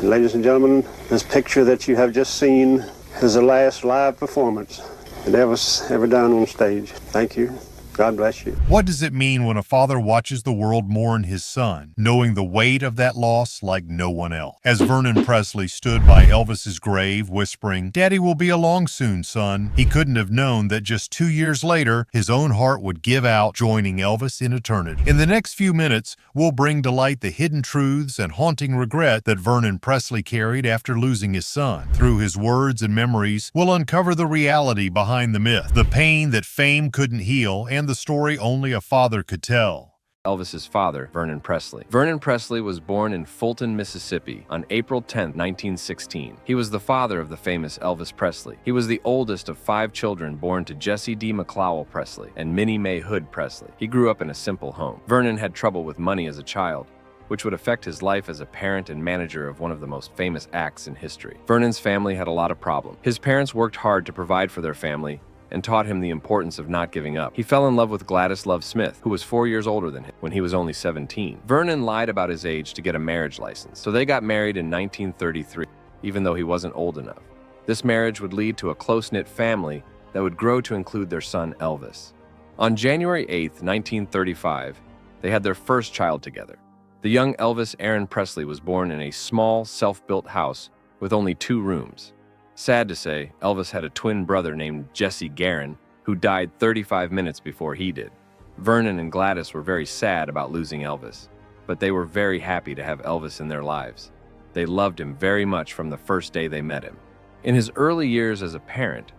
Ladies and gentlemen, this picture that you have just seen is the last live performance that Elvis ever done on stage. Thank you. God bless you. What does it mean when a father watches the world mourn his son, knowing the weight of that loss like no one else? As Vernon Presley stood by Elvis's grave, whispering, "Daddy will be along soon, son," he couldn't have known that just 2 years later, his own heart would give out, joining Elvis in eternity. In the next few minutes, we'll bring to light the hidden truths and haunting regret that Vernon Presley carried after losing his son. Through his words and memories, we'll uncover the reality behind the myth, the pain that fame couldn't heal, and the story only a father could tell. Elvis's father, Vernon Presley. Vernon Presley was born in Fulton, Mississippi on April 10, 1916. He was the father of the famous Elvis Presley. He was the oldest of 5 children born to Jesse D. McLowell Presley and Minnie Mae Hood Presley. He grew up in a simple home. Vernon had trouble with money as a child, which would affect his life as a parent and manager of one of the most famous acts in history. Vernon's family had a lot of problems. His parents worked hard to provide for their family and taught him the importance of not giving up. He fell in love with Gladys Love Smith, who was 4 years older than him when he was only 17. Vernon lied about his age to get a marriage license, so they got married in 1933, even though he wasn't old enough. This marriage would lead to a close-knit family that would grow to include their son Elvis. On January 8, 1935, they had their first child together. The young Elvis Aaron Presley was born in a small, self-built house with only 2 rooms. Sad to say, Elvis had a twin brother named Jesse Garin, who died 35 minutes before he did. Vernon and Gladys were very sad about losing Elvis, but they were very happy to have Elvis in their lives. They loved him very much from the first day they met him. In his early years as a parent,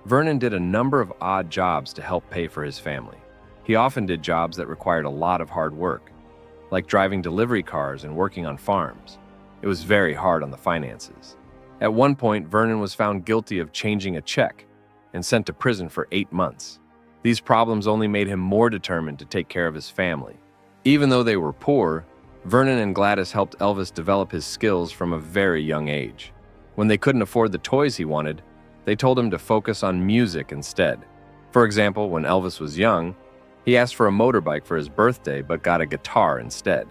Vernon did a number of odd jobs to help pay for his family. He often did jobs that required a lot of hard work, like driving delivery cars and working on farms. It was very hard on the finances. At one point, Vernon was found guilty of changing a check and sent to prison for 8 months. These problems only made him more determined to take care of his family. Even though they were poor, Vernon and Gladys helped Elvis develop his skills from a very young age. When they couldn't afford the toys he wanted, they told him to focus on music instead. For example, when Elvis was young, he asked for a motorbike for his birthday but got a guitar instead.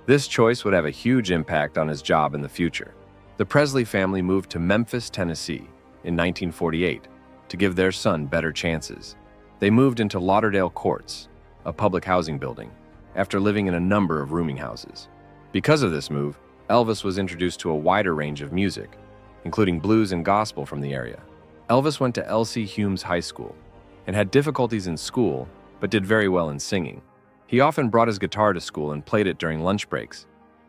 This choice would have a huge impact on his job in the future. The Presley family moved to Memphis, Tennessee in 1948 to give their son better chances. They moved into Lauderdale Courts, a public housing building, after living in a number of rooming houses. Because of this move, Elvis was introduced to a wider range of music, including blues and gospel from the area. Elvis went to L.C. Humes High School and had difficulties in school, but did very well in singing. He often brought his guitar to school and played it during lunch breaks,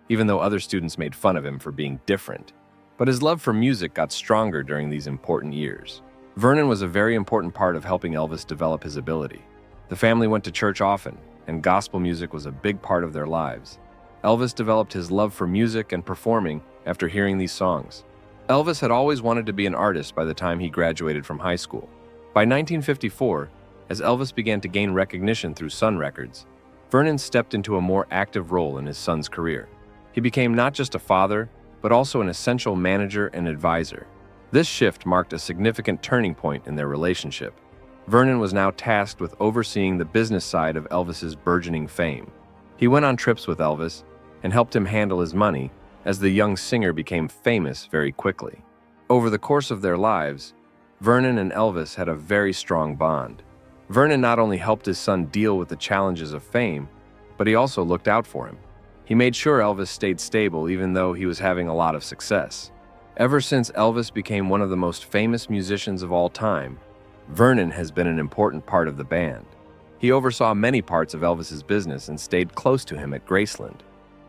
even though other students made fun of him for being different. But his love for music got stronger during these important years. Vernon was a very important part of helping Elvis develop his ability. The family went to church often, and gospel music was a big part of their lives. Elvis developed his love for music and performing after hearing these songs. Elvis had always wanted to be an artist by the time he graduated from high school. By 1954, as Elvis began to gain recognition through Sun Records, Vernon stepped into a more active role in his son's career. He became not just a father, but also an essential manager and advisor. This shift marked a significant turning point in their relationship. Vernon was now tasked with overseeing the business side of Elvis's burgeoning fame. He went on trips with Elvis and helped him handle his money as the young singer became famous very quickly. Over the course of their lives, Vernon and Elvis had a very strong bond. Vernon not only helped his son deal with the challenges of fame, but he also looked out for him. He made sure Elvis stayed stable even though he was having a lot of success. Ever since Elvis became one of the most famous musicians of all time, Vernon has been an important part of the band. He oversaw many parts of Elvis's business and stayed close to him at Graceland,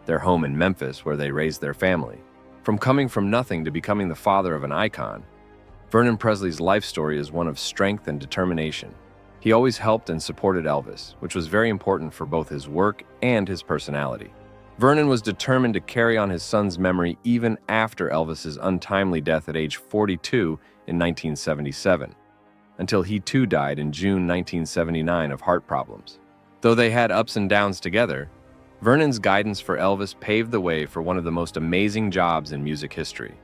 their home in Memphis where they raised their family. From coming from nothing to becoming the father of an icon, Vernon Presley's life story is one of strength and determination. He always helped and supported Elvis, which was very important for both his work and his personality. Vernon was determined to carry on his son's memory even after Elvis's untimely death at age 42 in 1977, until he too died in June 1979 of heart problems. Though they had ups and downs together, Vernon's guidance for Elvis paved the way for one of the most amazing jobs in music history.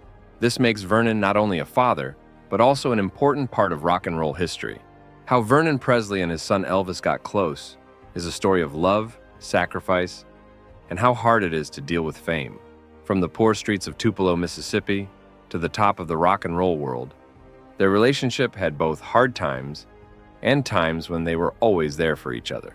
This makes Vernon not only a father, but also an important part of rock and roll history. How Vernon Presley and his son Elvis got close is a story of love, sacrifice, and how hard it is to deal with fame. From the poor streets of Tupelo, Mississippi, to the top of the rock and roll world, their relationship had both hard times and times when they were always there for each other.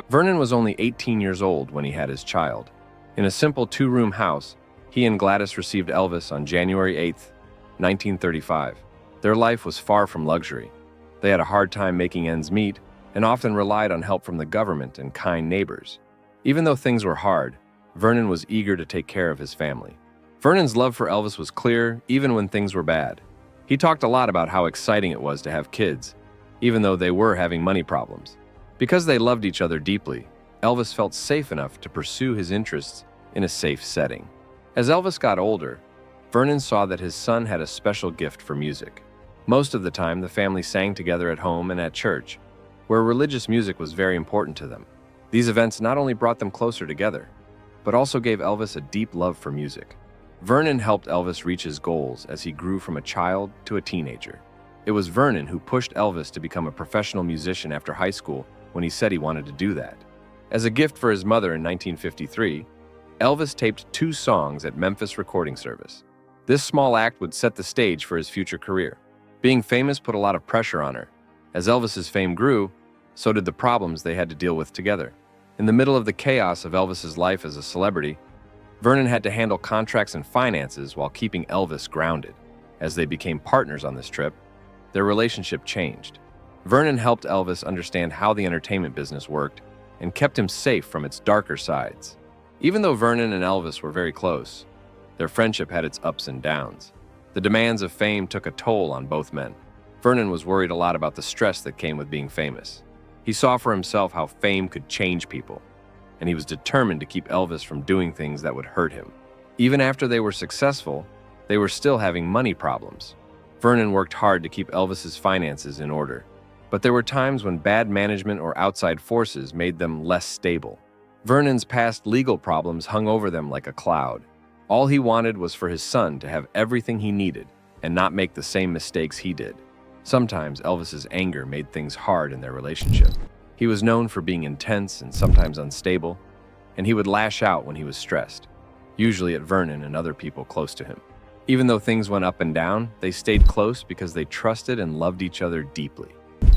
Vernon was only 18 years old when he had his child. In a simple two-room house, he and Gladys received Elvis on January 8, 1935. Their life was far from luxury. They had a hard time making ends meet and often relied on help from the government and kind neighbors. Even though things were hard, Vernon was eager to take care of his family. Vernon's love for Elvis was clear even when things were bad. He talked a lot about how exciting it was to have kids, even though they were having money problems. Because they loved each other deeply, Elvis felt safe enough to pursue his interests in a safe setting. As Elvis got older, Vernon saw that his son had a special gift for music. Most of the time, the family sang together at home and at church, where religious music was very important to them. These events not only brought them closer together, but also gave Elvis a deep love for music. Vernon helped Elvis reach his goals as he grew from a child to a teenager. It was Vernon who pushed Elvis to become a professional musician after high school when he said he wanted to do that. As a gift for his mother in 1953, Elvis taped 2 songs at Memphis Recording Service. This small act would set the stage for his future career. Being famous put a lot of pressure on her. As Elvis's fame grew, so did the problems they had to deal with together. In the middle of the chaos of Elvis's life as a celebrity, Vernon had to handle contracts and finances while keeping Elvis grounded. As they became partners on this trip, their relationship changed. Vernon helped Elvis understand how the entertainment business worked and kept him safe from its darker sides. Even though Vernon and Elvis were very close, their friendship had its ups and downs. The demands of fame took a toll on both men. Vernon was worried a lot about the stress that came with being famous. He saw for himself how fame could change people, and he was determined to keep Elvis from doing things that would hurt him. Even after they were successful, they were still having money problems. Vernon worked hard to keep Elvis's finances in order, but there were times when bad management or outside forces made them less stable. Vernon's past legal problems hung over them like a cloud. All he wanted was for his son to have everything he needed and not make the same mistakes he did. Sometimes Elvis's anger made things hard in their relationship. He was known for being intense and sometimes unstable, and he would lash out when he was stressed, usually at Vernon and other people close to him. Even though things went up and down, they stayed close because they trusted and loved each other deeply.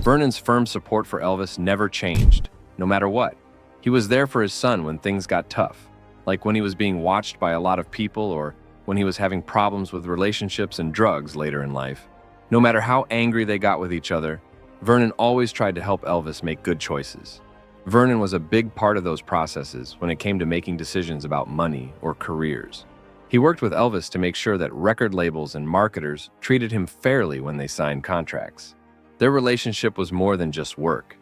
Vernon's firm support for Elvis never changed, no matter what. He was there for his son when things got tough, like when he was being watched by a lot of people or when he was having problems with relationships and drugs later in life. No matter how angry they got with each other, Vernon always tried to help Elvis make good choices. Vernon was a big part of those processes when it came to making decisions about money or careers. He worked with Elvis to make sure that record labels and marketers treated him fairly when they signed contracts. Their relationship was more than just work.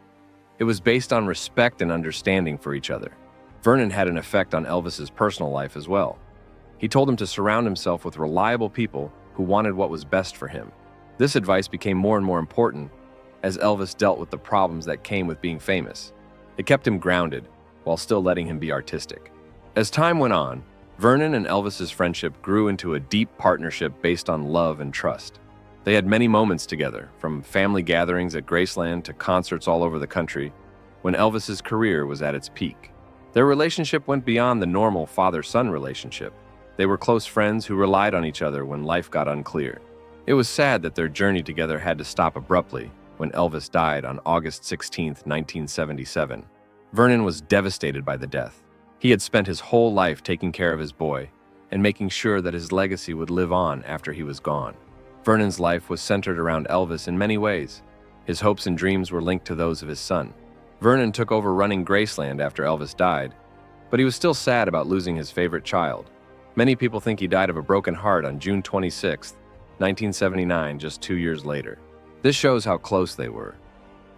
It was based on respect and understanding for each other. Vernon had an effect on Elvis's personal life as well. He told him to surround himself with reliable people who wanted what was best for him. This advice became more and more important as Elvis dealt with the problems that came with being famous. It kept him grounded while still letting him be artistic. As time went on, Vernon and Elvis's friendship grew into a deep partnership based on love and trust. They had many moments together, from family gatherings at Graceland to concerts all over the country, when Elvis's career was at its peak. Their relationship went beyond the normal father-son relationship. They were close friends who relied on each other when life got unclear. It was sad that their journey together had to stop abruptly when Elvis died on August 16, 1977. Vernon was devastated by the death. He had spent his whole life taking care of his boy and making sure that his legacy would live on after he was gone. Vernon's life was centered around Elvis in many ways. His hopes and dreams were linked to those of his son. Vernon took over running Graceland after Elvis died, but he was still sad about losing his favorite child. Many people think he died of a broken heart on June 26, 1979, just 2 years later. This shows how close they were.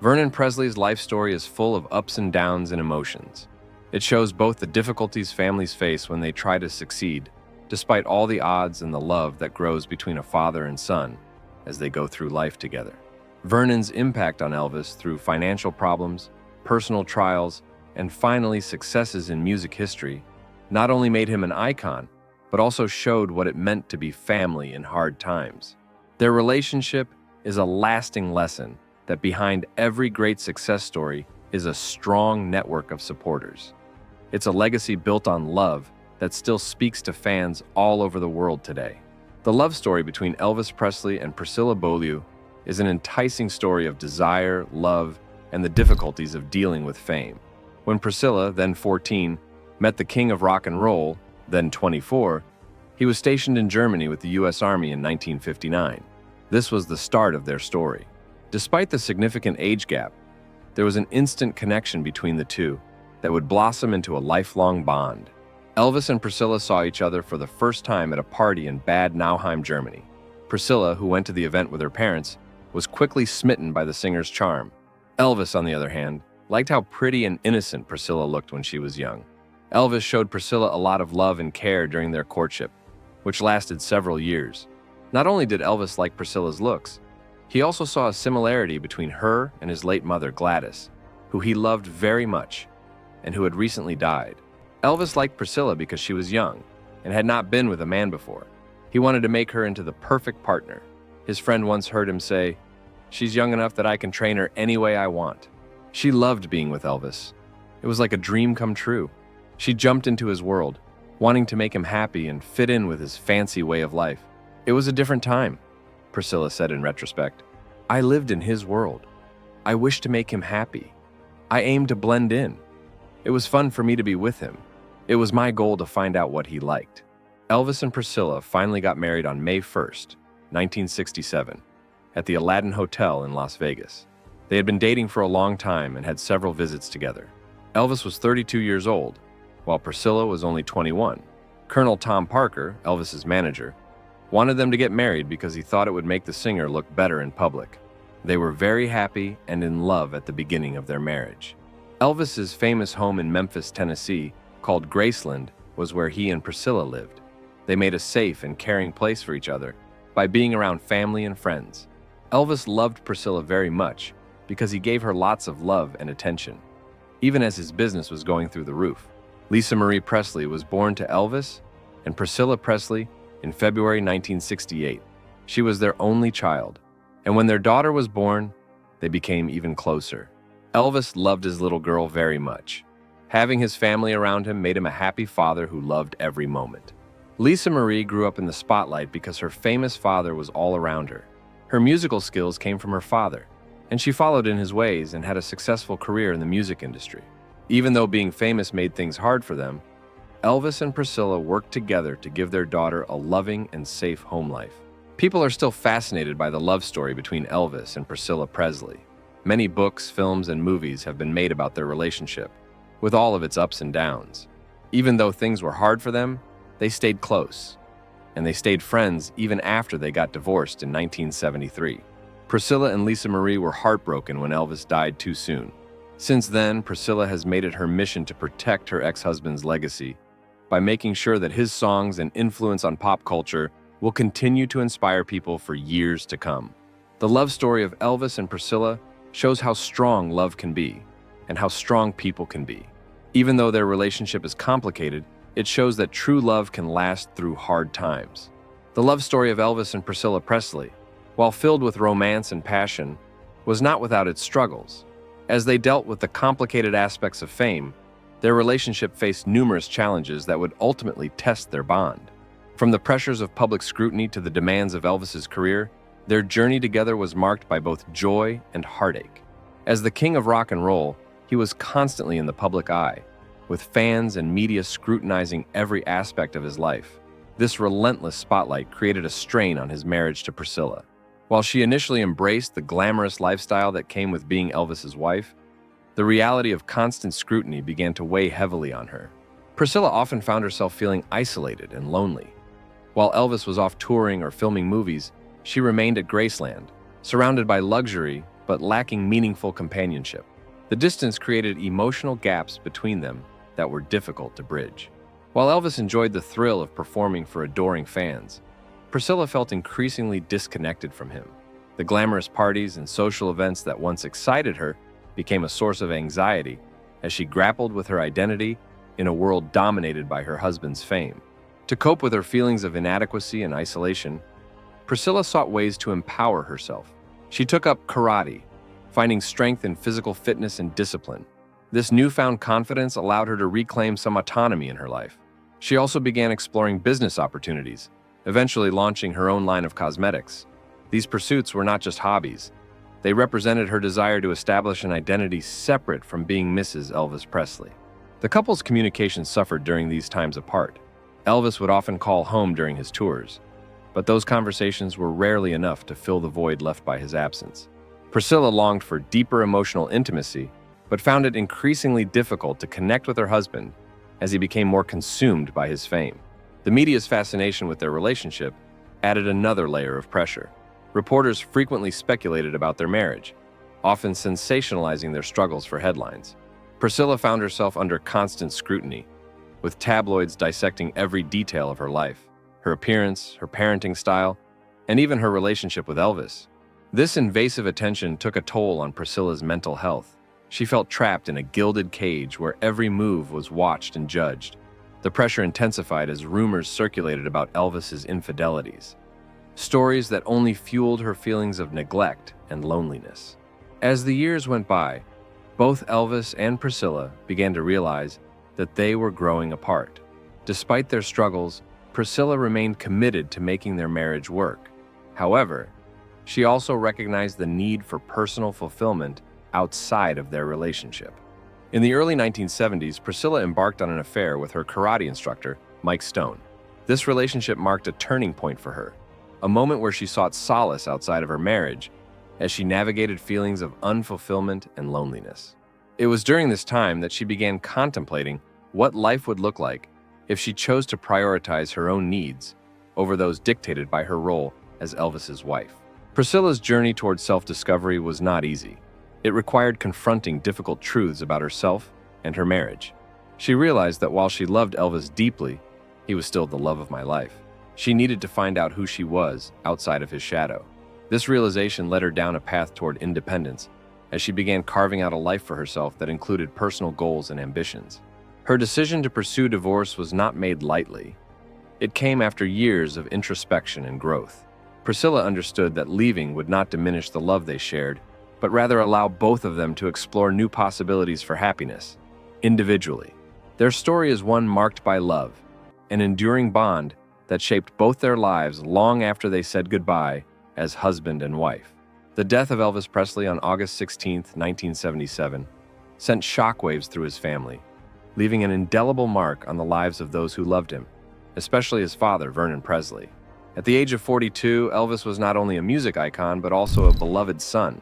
Vernon Presley's life story is full of ups and downs and emotions. It shows both the difficulties families face when they try to succeed, despite all the odds and the love that grows between a father and son as they go through life together. Vernon's impact on Elvis through financial problems, personal trials, and finally successes in music history not only made him an icon, but also showed what it meant to be family in hard times. Their relationship is a lasting lesson that behind every great success story is a strong network of supporters. It's a legacy built on love that still speaks to fans all over the world today. The love story between Elvis Presley and Priscilla Beaulieu is an enticing story of desire, love, and the difficulties of dealing with fame. When Priscilla, then 14, met the king of rock and roll, then 24, he was stationed in Germany with the U.S. Army in 1959. This was the start of their story. Despite the significant age gap, there was an instant connection between the two that would blossom into a lifelong bond. Elvis and Priscilla saw each other for the first time at a party in Bad Nauheim, Germany. Priscilla, who went to the event with her parents, was quickly smitten by the singer's charm. Elvis, on the other hand, liked how pretty and innocent Priscilla looked when she was young. Elvis showed Priscilla a lot of love and care during their courtship, which lasted several years. Not only did Elvis like Priscilla's looks, he also saw a similarity between her and his late mother, Gladys, who he loved very much and who had recently died. Elvis liked Priscilla because she was young and had not been with a man before. He wanted to make her into the perfect partner. His friend once heard him say, "She's young enough that I can train her any way I want." She loved being with Elvis. It was like a dream come true. She jumped into his world, wanting to make him happy and fit in with his fancy way of life. It was a different time, Priscilla said in retrospect. I lived in his world. I wished to make him happy. I aimed to blend in. It was fun for me to be with him. It was my goal to find out what he liked. Elvis and Priscilla finally got married on May 1st, 1967, at the Aladdin Hotel in Las Vegas. They had been dating for a long time and had several visits together. Elvis was 32 years old, while Priscilla was only 21. Colonel Tom Parker, Elvis's manager, wanted them to get married because he thought it would make the singer look better in public. They were very happy and in love at the beginning of their marriage. Elvis's famous home in Memphis, Tennessee, called Graceland, was where he and Priscilla lived. They made a safe and caring place for each other by being around family and friends. Elvis loved Priscilla very much because he gave her lots of love and attention, even as his business was going through the roof. Lisa Marie Presley was born to Elvis and Priscilla Presley in February 1968. She was their only child, and when their daughter was born, they became even closer. Elvis loved his little girl very much. Having his family around him made him a happy father who loved every moment. Lisa Marie grew up in the spotlight because her famous father was all around her. Her musical skills came from her father, and she followed in his ways and had a successful career in the music industry. Even though being famous made things hard for them, Elvis and Priscilla worked together to give their daughter a loving and safe home life. People are still fascinated by the love story between Elvis and Priscilla Presley. Many books, films, and movies have been made about their relationship, with all of its ups and downs. Even though things were hard for them, they stayed close, and they stayed friends even after they got divorced in 1973. Priscilla and Lisa Marie were heartbroken when Elvis died too soon. Since then, Priscilla has made it her mission to protect her ex-husband's legacy by making sure that his songs and influence on pop culture will continue to inspire people for years to come. The love story of Elvis and Priscilla shows how strong love can be and how strong people can be. Even though their relationship is complicated, it shows that true love can last through hard times. The love story of Elvis and Priscilla Presley, while filled with romance and passion, was not without its struggles. As they dealt with the complicated aspects of fame, their relationship faced numerous challenges that would ultimately test their bond. From the pressures of public scrutiny to the demands of Elvis's career, their journey together was marked by both joy and heartache. As the king of rock and roll, he was constantly in the public eye, with fans and media scrutinizing every aspect of his life. This relentless spotlight created a strain on his marriage to Priscilla. While she initially embraced the glamorous lifestyle that came with being Elvis's wife, the reality of constant scrutiny began to weigh heavily on her. Priscilla often found herself feeling isolated and lonely. While Elvis was off touring or filming movies, she remained at Graceland, surrounded by luxury but lacking meaningful companionship. The distance created emotional gaps between them that were difficult to bridge. While Elvis enjoyed the thrill of performing for adoring fans, Priscilla felt increasingly disconnected from him. The glamorous parties and social events that once excited her became a source of anxiety as she grappled with her identity in a world dominated by her husband's fame. To cope with her feelings of inadequacy and isolation, Priscilla sought ways to empower herself. She took up karate, finding strength in physical fitness and discipline. This newfound confidence allowed her to reclaim some autonomy in her life. She also began exploring business opportunities, eventually launching her own line of cosmetics. These pursuits were not just hobbies. They represented her desire to establish an identity separate from being Mrs. Elvis Presley. The couple's communication suffered during these times apart. Elvis would often call home during his tours, but those conversations were rarely enough to fill the void left by his absence. Priscilla longed for deeper emotional intimacy, but found it increasingly difficult to connect with her husband as he became more consumed by his fame. The media's fascination with their relationship added another layer of pressure. Reporters frequently speculated about their marriage, often sensationalizing their struggles for headlines. Priscilla found herself under constant scrutiny, with tabloids dissecting every detail of her life, her appearance, her parenting style, and even her relationship with Elvis. This invasive attention took a toll on Priscilla's mental health. She felt trapped in a gilded cage where every move was watched and judged. The pressure intensified as rumors circulated about Elvis's infidelities, stories that only fueled her feelings of neglect and loneliness. As the years went by, both Elvis and Priscilla began to realize that they were growing apart. Despite their struggles, Priscilla remained committed to making their marriage work. However, she also recognized the need for personal fulfillment outside of their relationship. In the early 1970s, Priscilla embarked on an affair with her karate instructor, Mike Stone. This relationship marked a turning point for her, a moment where she sought solace outside of her marriage as she navigated feelings of unfulfillment and loneliness. It was during this time that she began contemplating what life would look like if she chose to prioritize her own needs over those dictated by her role as Elvis's wife. Priscilla's journey towards self-discovery was not easy. It required confronting difficult truths about herself and her marriage. She realized that while she loved Elvis deeply, he was still the love of my life. She needed to find out who she was outside of his shadow. This realization led her down a path toward independence as she began carving out a life for herself that included personal goals and ambitions. Her decision to pursue divorce was not made lightly. It came after years of introspection and growth. Priscilla understood that leaving would not diminish the love they shared, but rather allow both of them to explore new possibilities for happiness, individually. Their story is one marked by love, an enduring bond that shaped both their lives long after they said goodbye as husband and wife. The death of Elvis Presley on August 16, 1977, sent shockwaves through his family, leaving an indelible mark on the lives of those who loved him, especially his father, Vernon Presley. At the age of 42, Elvis was not only a music icon, but also a beloved son,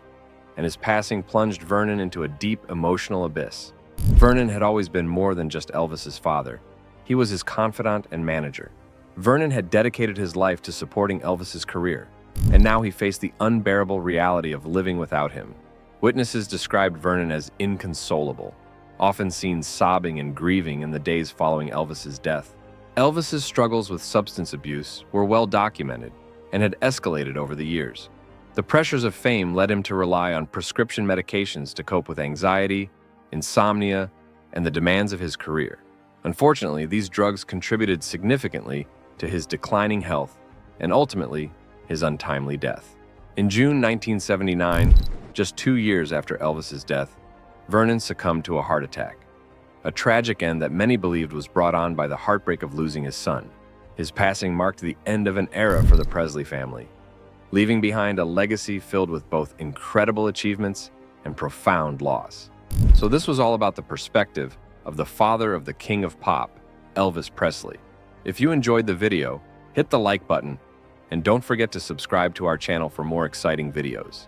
and his passing plunged Vernon into a deep emotional abyss. Vernon had always been more than just Elvis's father. He was his confidant and manager. Vernon had dedicated his life to supporting Elvis's career, and now he faced the unbearable reality of living without him. Witnesses described Vernon as inconsolable, often seen sobbing and grieving in the days following Elvis's death. Elvis's struggles with substance abuse were well documented and had escalated over the years. The pressures of fame led him to rely on prescription medications to cope with anxiety, insomnia, and the demands of his career. Unfortunately, these drugs contributed significantly to his declining health and ultimately his untimely death. In June 1979, just 2 years after Elvis's death, Vernon succumbed to a heart attack, a tragic end that many believed was brought on by the heartbreak of losing his son. His passing marked the end of an era for the Presley family, leaving behind a legacy filled with both incredible achievements and profound loss. So this was all about the perspective of the father of the king of pop, Elvis Presley. If you enjoyed the video, hit the like button, and don't forget to subscribe to our channel for more exciting videos.